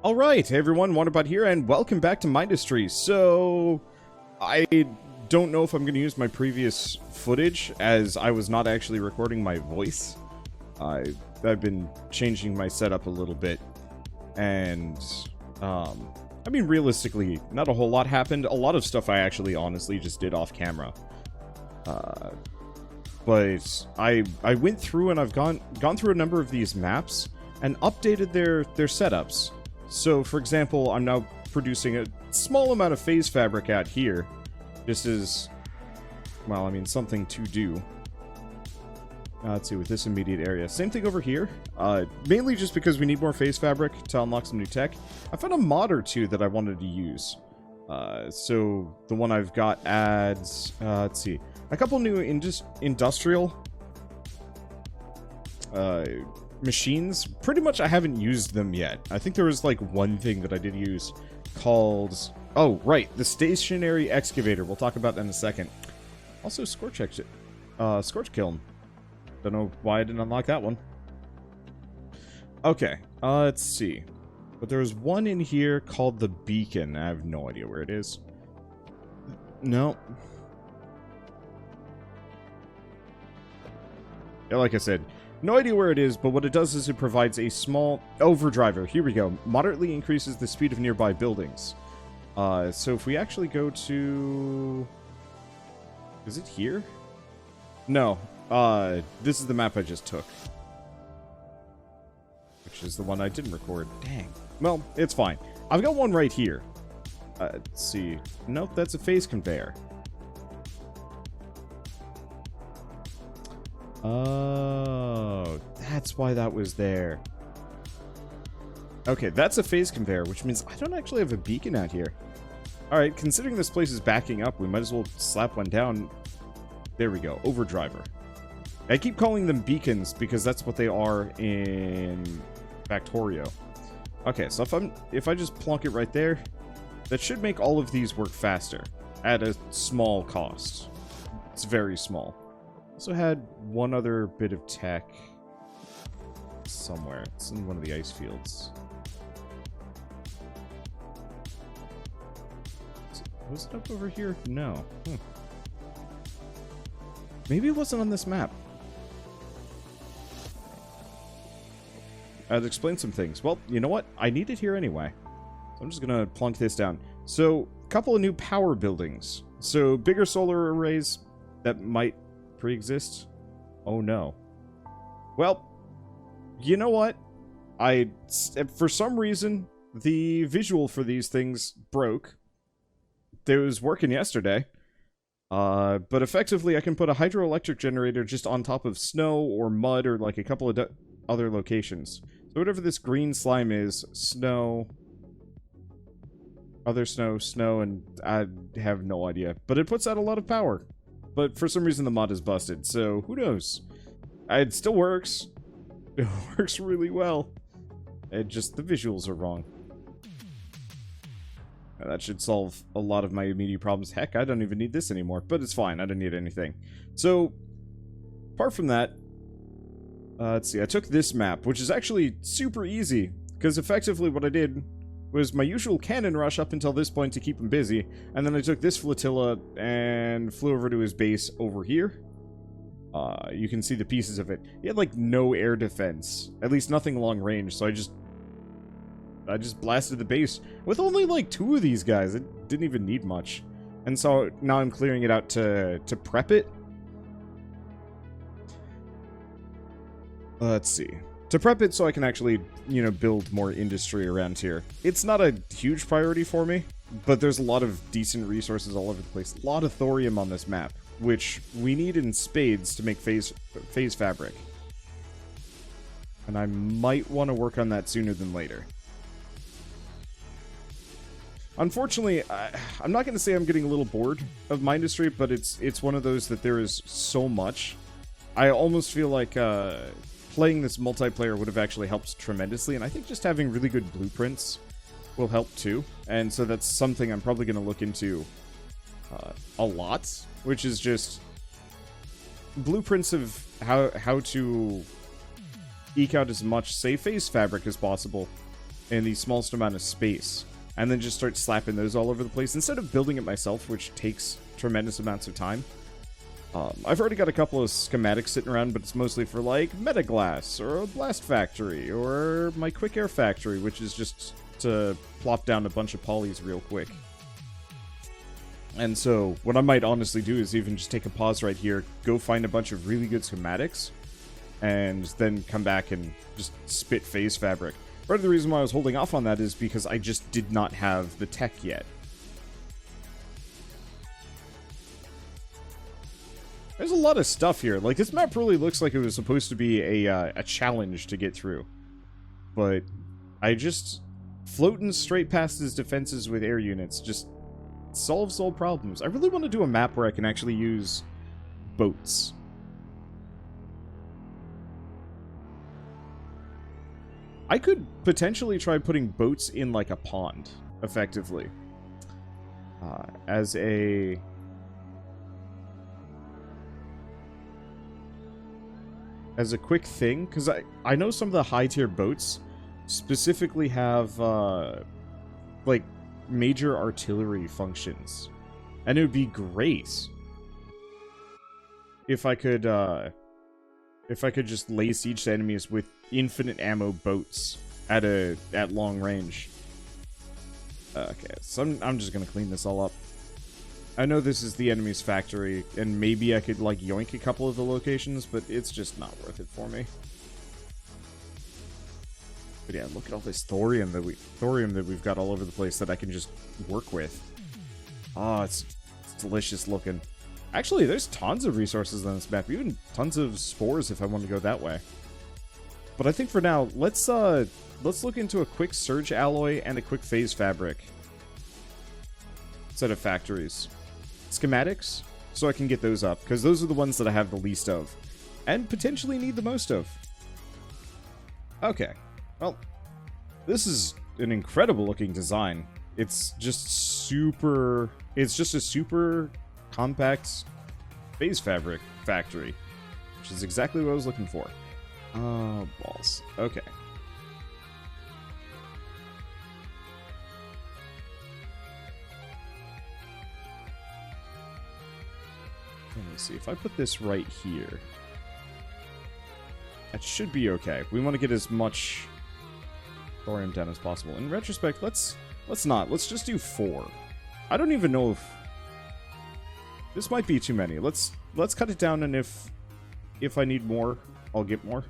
Alright, hey everyone, Wanderbot here, and welcome back to Mindustry. So, I don't know if I'm going to use my previous footage, as I was not actually recording my voice. I've been changing my setup a little bit, and, I mean, realistically, not a whole lot happened. A lot of stuff I actually honestly just did off camera. But I went through and I've gone through a number of these maps and updated their setups. So, for example, I'm now producing a small amount of phase fabric out here. This is, well, I mean, something to do. Let's see, with this immediate area. Same thing over here. Mainly just because we need more phase fabric to unlock some new tech. I found a mod or two that I wanted to use. So, the one I've got adds, let's see, a couple new industrial machines. Pretty much I haven't used them yet. I think there was like one thing that I did use called, oh right, the stationary excavator. We'll talk about that in a second. Also scorch kiln. Don't know why I didn't unlock that one. Okay, let's see. But there was one in here called the beacon. I have no idea where it is. No. Yeah, like I said, no idea where it is, but what it does is it provides a small overdriver. Here we go. Moderately increases the speed of nearby buildings. So if we actually go to... Is it here? No. This is the map I just took. Which is the one I didn't record. Dang. Well, it's fine. I've got one right here. Let's see. Nope, that's a phase conveyor. Oh, that's why that was there. Okay, that's a phase conveyor, which means I don't actually have a beacon out here. Alright, considering this place is backing up, we might as well slap one down. There we go, overdriver. I keep calling them beacons because that's what they are in Factorio. Okay, so if I just plonk it right there, that should make all of these work faster at a small cost. It's very small. Also had one other bit of tech somewhere. It's in one of the ice fields. Was it up over here? No. Maybe it wasn't on this map. I'd explain some things. Well, you know what? I need it here anyway. So I'm just gonna plunk this down. So, a couple of new power buildings. So, bigger solar arrays that might pre-exist. Oh no. Well, you know what? For some reason, the visual for these things broke. It was working yesterday. But effectively, I can put a hydroelectric generator just on top of snow or mud or like a couple of other locations. So whatever this green slime is, snow, other snow, snow, and I have no idea. But it puts out a lot of power. But for some reason the mod is busted, so who knows? It still works. It works really well. It just, the visuals are wrong. Now, that should solve a lot of my immediate problems. Heck, I don't even need this anymore, but it's fine. I don't need anything. So, apart from that, let's see, I took this map, which is actually super easy, because effectively what I did was my usual cannon rush up until this point to keep him busy, and then I took this flotilla and flew over to his base over here. You can see the pieces of it. He had like no air defense, at least nothing long range, so I just blasted the base with only like 2 of these guys. It didn't even need much. And so now I'm clearing it out to prep it. Let's see. To prep it so I can actually, you know, build more industry around here. It's not a huge priority for me, but there's a lot of decent resources all over the place. A lot of thorium on this map, which we need in spades to make phase fabric. And I might want to work on that sooner than later. Unfortunately, I'm not going to say I'm getting a little bored of Mindustry, but it's one of those that there is so much. I almost feel like playing this multiplayer would have actually helped tremendously, and I think just having really good blueprints will help too. And so that's something I'm probably going to look into a lot, which is just blueprints of how to eke out as much, say, phase fabric as possible in the smallest amount of space, and then just start slapping those all over the place instead of building it myself, which takes tremendous amounts of time. I've already got a couple of schematics sitting around, but it's mostly for, like, Metaglass, or a Blast Factory, or my Quick Air Factory, which is just to plop down a bunch of polys real quick. And so, what I might honestly do is even just take a pause right here, go find a bunch of really good schematics, and then come back and just spit phase fabric. Part of the reason why I was holding off on that is because I just did not have the tech yet. There's a lot of stuff here. Like, this map really looks like it was supposed to be a challenge to get through. But I just... floating straight past his defenses with air units just solves all problems. I really want to do a map where I can actually use boats. I could potentially try putting boats in, like, a pond, effectively. As a... quick thing, because I know some of the high-tier boats specifically have, like, major artillery functions. And it would be great if I could just lay siege to enemies with infinite ammo boats at long range. Okay, so I'm just gonna clean this all up. I know this is the enemy's factory, and maybe I could, like, yoink a couple of the locations, but it's just not worth it for me. But yeah, look at all this thorium that we've got all over the place that I can just work with. Oh, it's delicious looking. Actually, there's tons of resources on this map, even tons of spores if I want to go that way. But I think for now, let's look into a quick surge alloy and a quick phase fabric set of factories. Schematics, so I can get those up, because those are the ones that I have the least of, and potentially need the most of. Okay, well, this is an incredible looking design. It's just a super compact phase fabric factory, which is exactly what I was looking for. Oh, balls. Okay. Let me see. If I put this right here, that should be okay. We want to get as much thorium down as possible. In retrospect, let's not. Let's just do 4. I don't even know if this might be too many. Let's cut it down, and if I need more, I'll get more.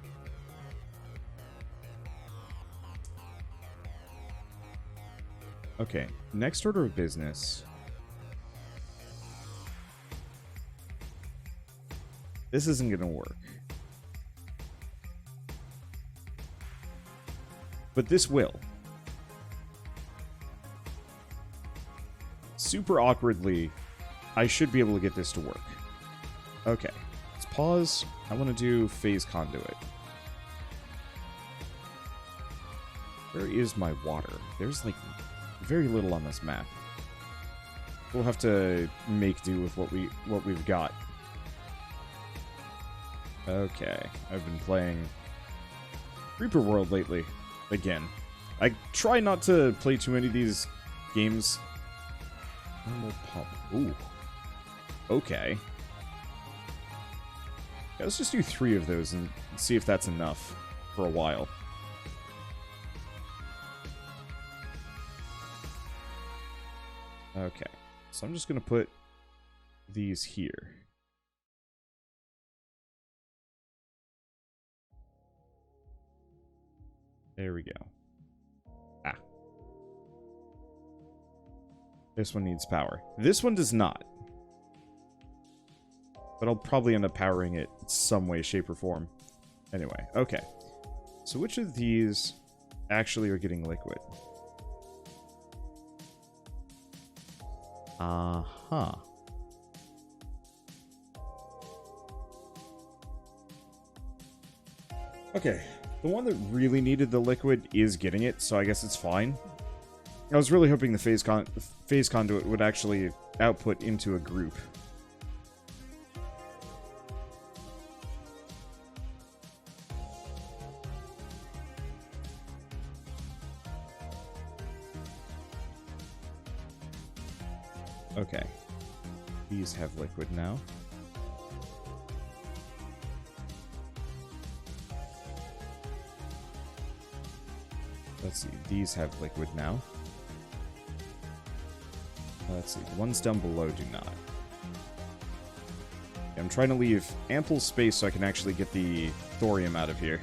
Okay, next order of business. This isn't gonna work. But this will. Super awkwardly, I should be able to get this to work. Okay, let's pause. I want to do phase conduit. Where is my water? There's, like, very little on this map. We'll have to make do with what we've got. Okay, I've been playing Reaper World lately. Again. I try not to play too many of these games. Normal pump. Ooh. Okay. Yeah, let's just do 3 of those and see if that's enough for a while. Okay. So I'm just going to put these here. There we go. Ah. This one needs power. This one does not. But I'll probably end up powering it in some way, shape, or form. Anyway, okay. So which of these actually are getting liquid? Uh-huh. Okay. The one that really needed the liquid is getting it, so I guess it's fine. I was really hoping the phase conduit would actually output into a group. Okay. These have liquid now. Let's see. These have liquid now. Let's see. The ones down below do not. I'm trying to leave ample space so I can actually get the thorium out of here.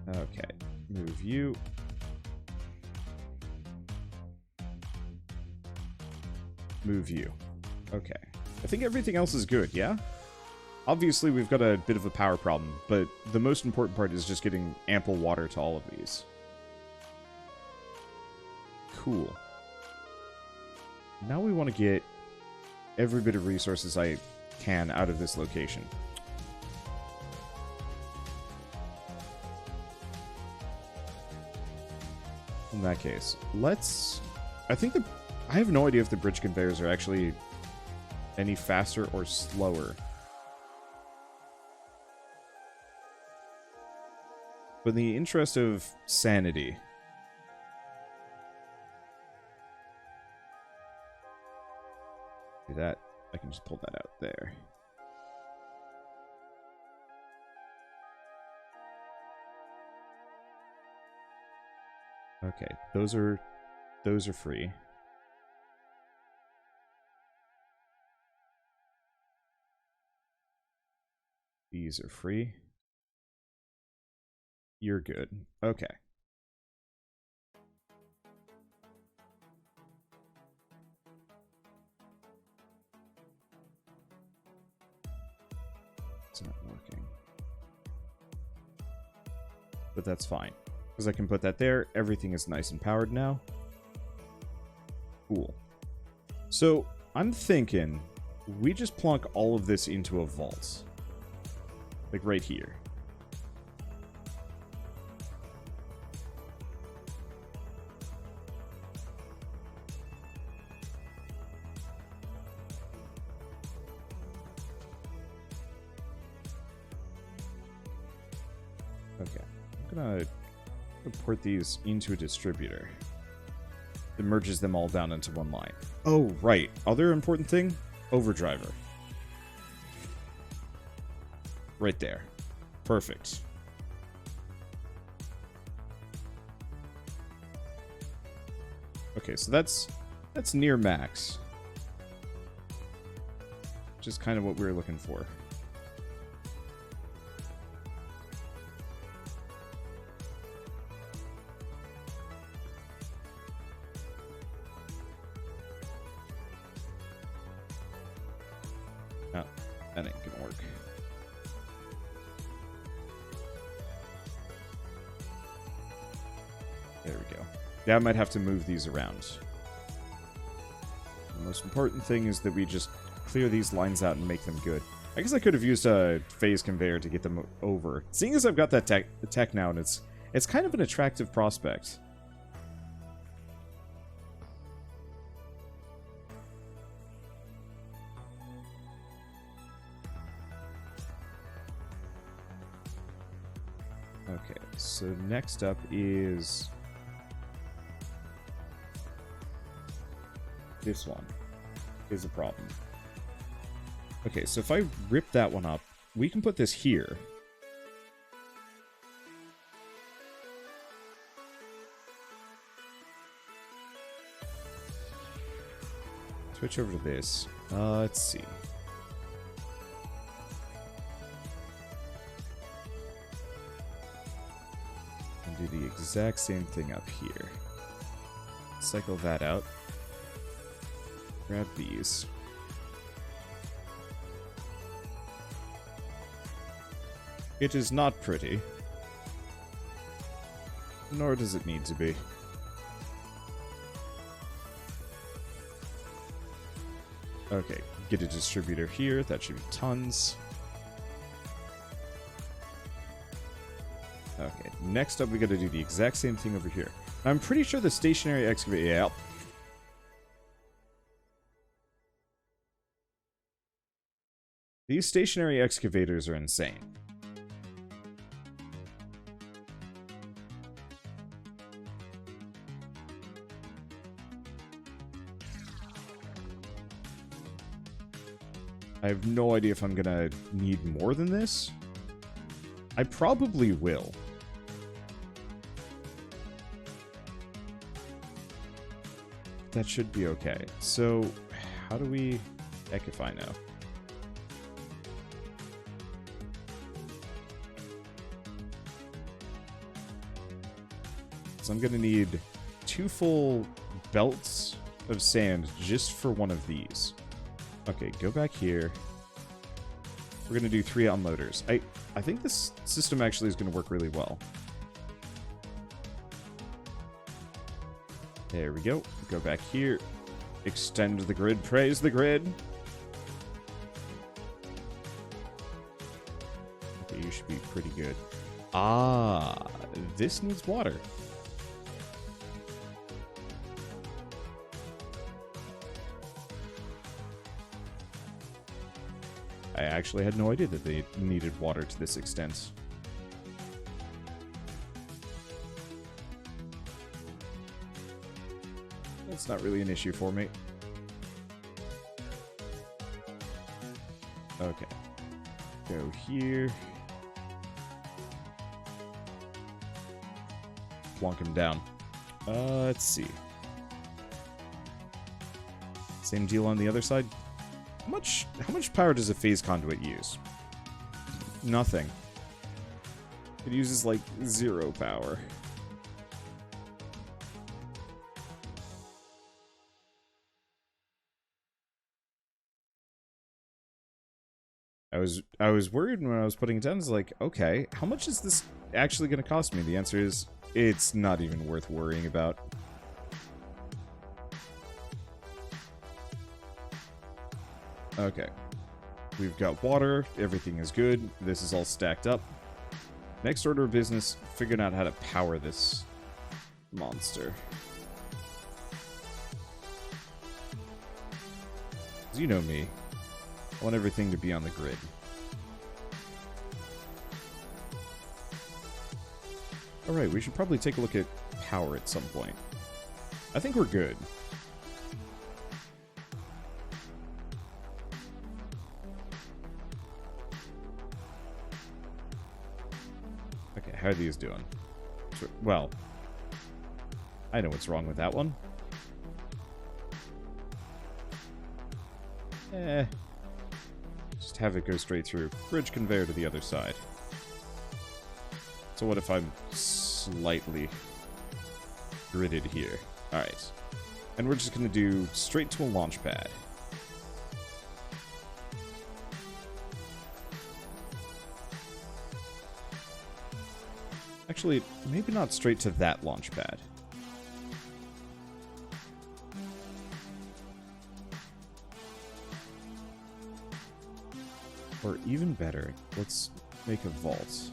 Okay. Move you. Move you. Okay. I think everything else is good, yeah? Obviously, we've got a bit of a power problem, but the most important part is just getting ample water to all of these. Cool. Now we want to get every bit of resources I can out of this location. In that case, let's... I have no idea if the bridge conveyors are actually any faster or slower. But in the interest of sanity... do that. I can just pull that out there. Okay, those are free. These are free. You're good. Okay. It's not working. But that's fine. Because I can put that there. Everything is nice and powered now. Cool. So, I'm thinking we just plunk all of this into a vault. Like right here. Okay, I'm gonna port these into a distributor that merges them all down into one line. Oh, right. Other important thing, overdriver. Right there. Perfect. Okay, so that's near max. Which is kind of what we were looking for. No, that ain't gonna work. There we go. Yeah, I might have to move these around. The most important thing is that we just clear these lines out and make them good. I guess I could have used a phase conveyor to get them over. Seeing as I've got that tech now, and it's kind of an attractive prospect. Okay, so next up is this one is a problem. Okay, so if I rip that one up, we can put this here. Switch over to this. Let's see. And do the exact same thing up here. Cycle that out. Grab these. It is not pretty. Nor does it need to be. Okay, get a distributor here. That should be tons. Okay, next up we gotta do the exact same thing over here. I'm pretty sure the stationary excavator... Yeah. These stationary excavators are insane. I have no idea if I'm gonna need more than this. I probably will. That should be okay. So, how do we... Heck if I know. So I'm gonna need 2 full belts of sand just for one of these. Okay, go back here. We're gonna do 3 unloaders. I think this system actually is gonna work really well. There we go. Go back here. Extend the grid. Praise the grid. Okay, you should be pretty good. Ah, this needs water. I actually had no idea that they needed water to this extent. That's not really an issue for me. Okay. Go here. Plonk him down. Let's see. Same deal on the other side. How much power does a phase conduit use? Nothing. It uses like 0 power. I was worried when I was putting it down. It's like, okay, how much is this actually going to cost me? The answer is, it's not even worth worrying about. Okay. We've got water. Everything is good. This is all stacked up. Next order of business, figuring out how to power this monster. As you know me, I want everything to be on the grid. Alright, we should probably take a look at power at some point. I think we're good. Okay, how are these doing? Well, I know what's wrong with that one. Just have it go straight through. Bridge conveyor to the other side. So what if I'm slightly gridded here? Alright. And we're just going to do straight to a launch pad. Actually, maybe not straight to that launch pad. Or even better, let's make a vault.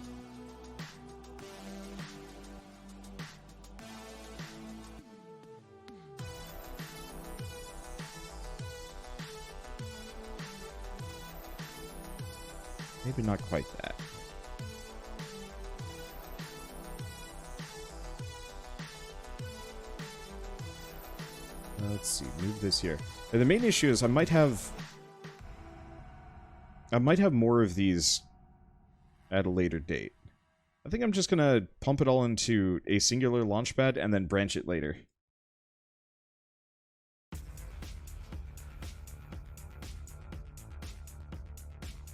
Maybe not quite that. Let's see, move this here. Now, the main issue is I might have more of these at a later date. I think I'm just gonna pump it all into a singular launch pad and then branch it later.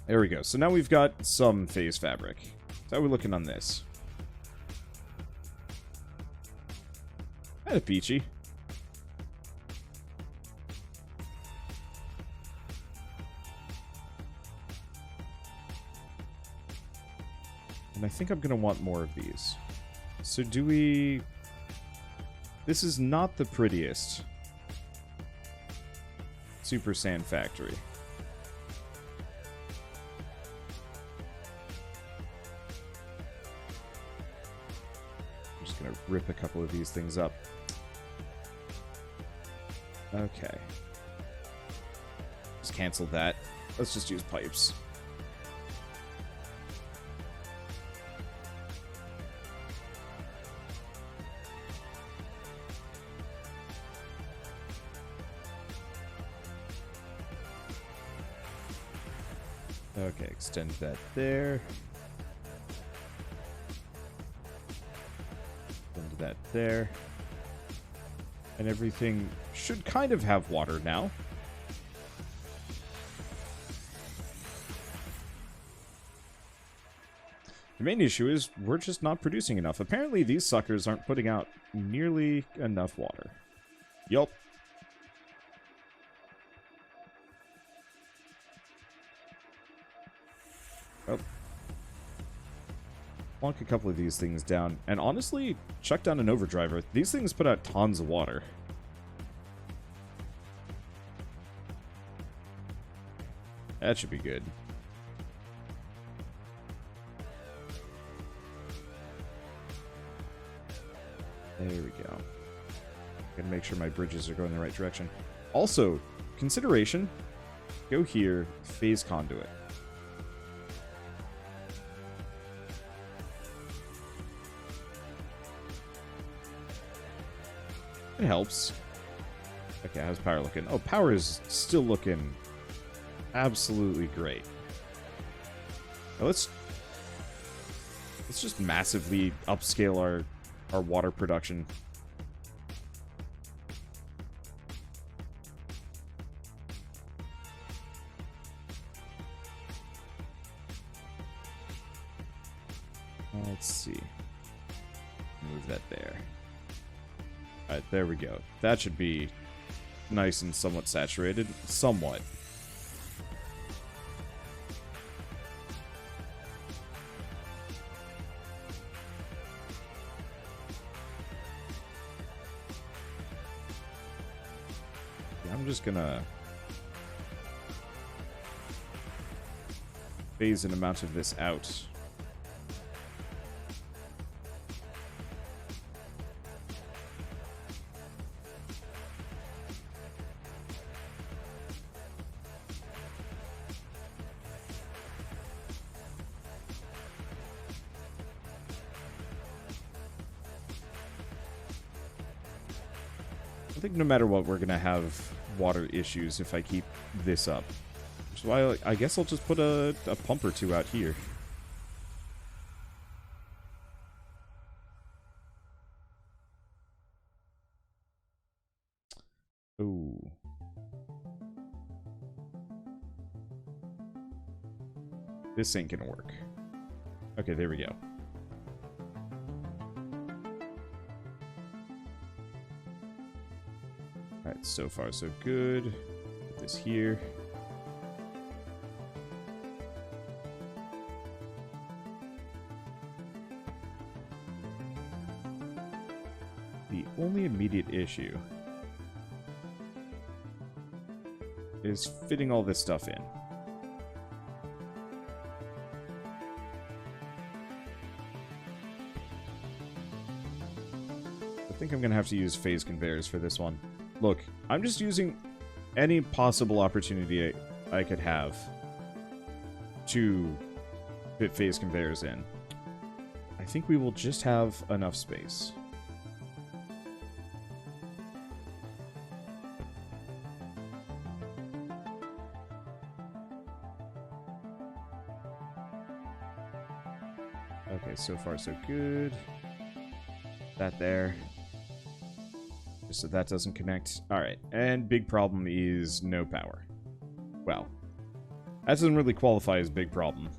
There we go. So now we've got some phase fabric. So how are we looking on this? Kind of peachy. And I think I'm going to want more of these. So do we... This is not the prettiest Super Sand Factory. I'm just going to rip a couple of these things up. Okay. Just cancel that. Let's just use pipes. Okay, extend that there. Extend that there. And everything should kind of have water now. The main issue is we're just not producing enough. Apparently these suckers aren't putting out nearly enough water. Yup. Oh. Plonk a couple of these things down. And honestly, chuck down an overdriver. These things put out tons of water. That should be good. There we go. Gotta make sure my bridges are going the right direction. Also, consideration, go here, phase conduit. It helps. Okay, how's power looking? Oh, power is still looking absolutely great. Now let's just massively upscale our water production. Let's see. Move that there. Alright, there we go. That should be nice and somewhat saturated. Somewhat. I'm just gonna phase an amount of this out. I think no matter what, we're gonna have water issues if I keep this up. Which is why I guess I'll just put a pump or two out here. Ooh. This ain't gonna work. Okay, there we go. Alright, so far so good. Put this here. The only immediate issue is fitting all this stuff in. I think I'm going to have to use phase conveyors for this one. Look, I'm just using any possible opportunity I could have to fit phase conveyors in. I think we will just have enough space. Okay, so far so good. That there. Just so that doesn't connect. Alright, and big problem is no power. Well, that doesn't really qualify as big problem.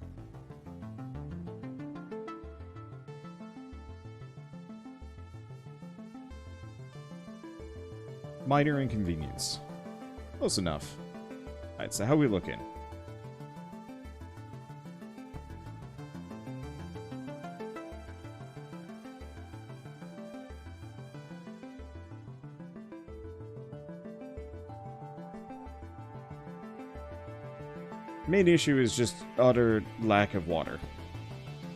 Minor inconvenience. Close enough. Alright, so how we looking? Main issue is just utter lack of water.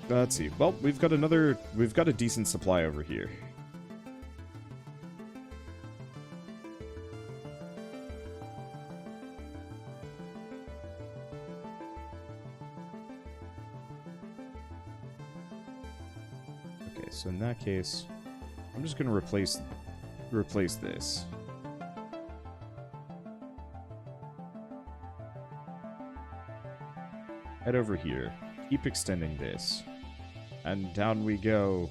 Let's see. Well, we've got a decent supply over here. Okay, so in that case, I'm just going to replace this. Head over here. Keep extending this. And down we go.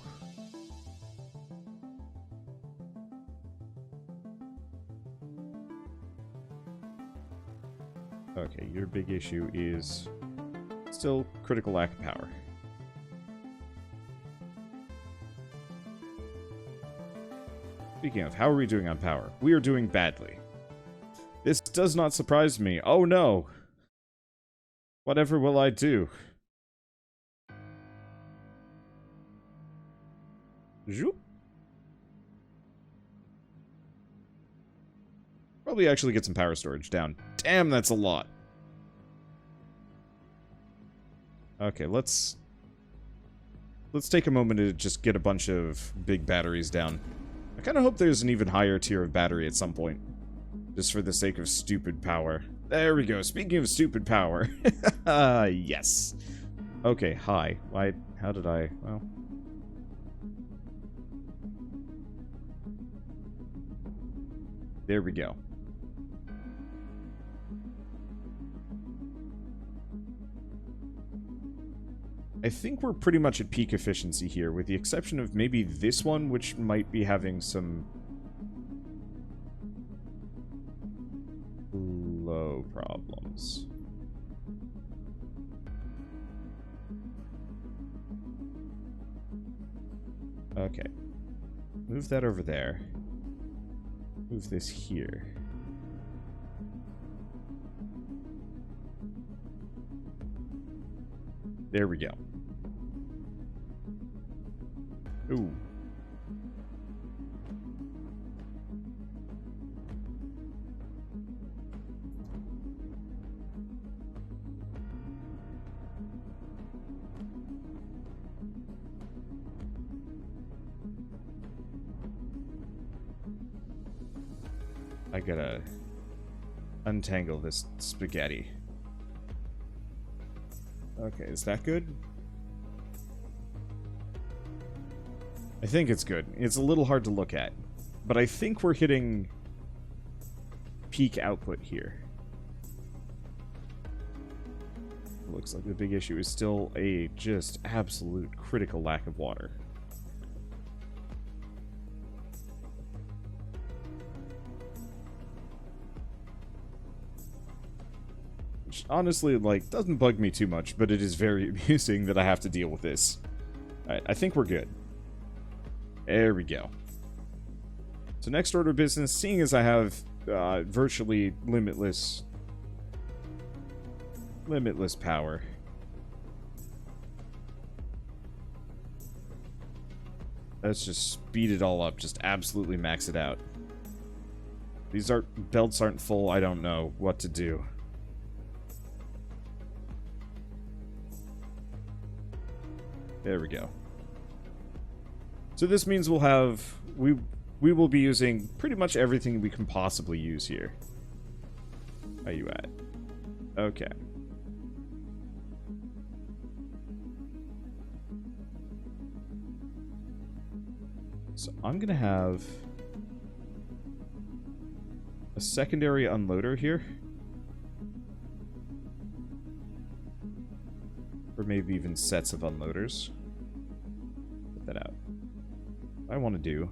Okay, your big issue is still critical lack of power. Speaking of, how are we doing on power? We are doing badly. This does not surprise me. Oh no! Whatever will I do? Zoop. Probably actually get some power storage down. Damn, that's a lot. Okay, let's take a moment to just get a bunch of big batteries down. I kind of hope there's an even higher tier of battery at some point. Just for the sake of stupid power. There we go. Speaking of stupid power. Yes. Okay, hi. How did I... Well... There we go. I think we're pretty much at peak efficiency here, with the exception of maybe this one, which might be having some low problems. Okay. Move that over there. Move this here. There we go. Ooh. I gotta untangle this spaghetti. Okay, is that good? I think it's good. It's a little hard to look at, but I think we're hitting peak output here. Looks like the big issue is still a just absolute critical lack of water. Which honestly, like, doesn't bug me too much, but it is very amusing that I have to deal with this. Alright, I think we're good. There we go. So next order of business, seeing as I have virtually limitless power. Let's just speed it all up, just absolutely max it out. These belts aren't full, I don't know what to do. There we go. So this means we'll have... We will be using pretty much everything we can possibly use here. Where are you at? Okay. So I'm gonna have a secondary unloader here. Or maybe even sets of unloaders. Put that out. What I want to do...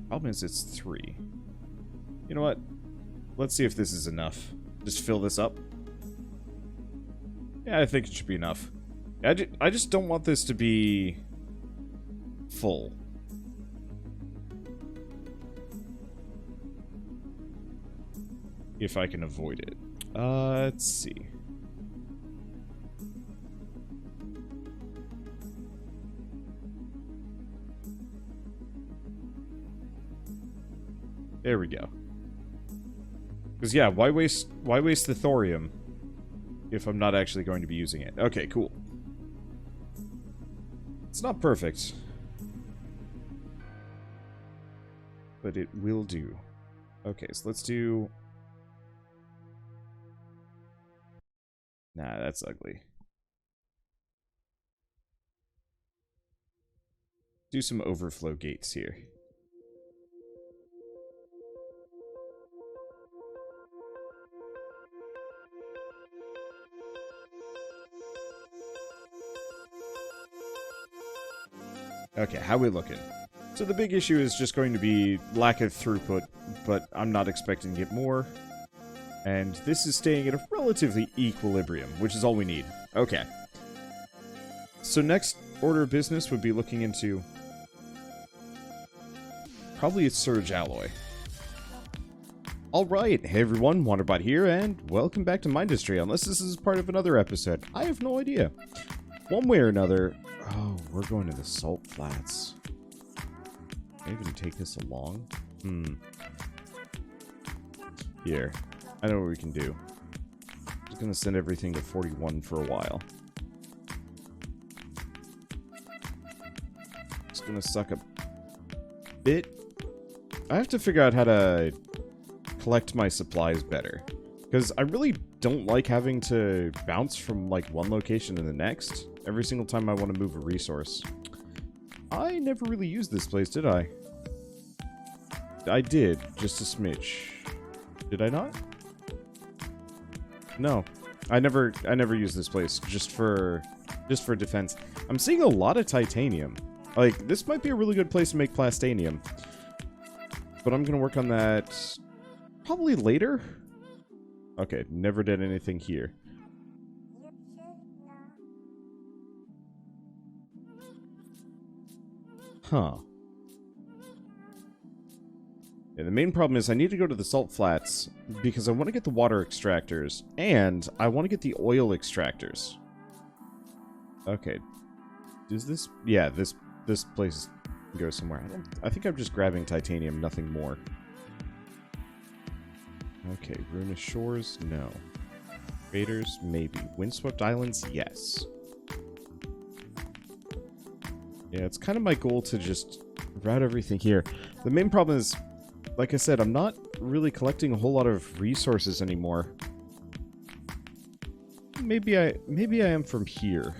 Problem is it's 3. You know what? Let's see if this is enough. Just fill this up. Yeah, I think it should be enough. I just don't want this to be full. If I can avoid it. Let's see. There we go. Because yeah, why waste the thorium if I'm not actually going to be using it? Okay, cool. It's not perfect, but it will do. Okay, so let's do... Nah, that's ugly. Do some overflow gates here. Okay, how we looking? So the big issue is just going to be lack of throughput, but I'm not expecting to get more. And this is staying at a relatively equilibrium, which is all we need. Okay. So next order of business would be looking into probably a surge alloy. Alright, hey everyone, Wanderbot here, and welcome back to Mindustry, unless this is part of another episode. I have no idea. One way or another... Oh, we're going to the salt flats. Can I even take this along? Here. I know what we can do. Just gonna send everything to 41 for a while. Just gonna suck a bit. I have to figure out how to collect my supplies better. Because I really don't like having to bounce from, like, one location to the next every single time I want to move a resource. I never really used this place, did I? I did, just a smidge. Did I not? No. I never used this place, just for defense. I'm seeing a lot of titanium. Like, this might be a really good place to make plastanium. But I'm gonna work on that probably later. Okay, never did anything here. Huh. Yeah, the main problem is I need to go to the salt flats because I want to get the water extractors and I want to get the oil extractors. Okay. Is this... Yeah, this place goes somewhere. I think I'm just grabbing titanium, nothing more. Okay, ruinous shores? No. Raiders? Maybe. Windswept islands? Yes. Yeah, it's kind of my goal to just route everything here. The main problem is, like I said, I'm not really collecting a whole lot of resources anymore. Maybe I am from here.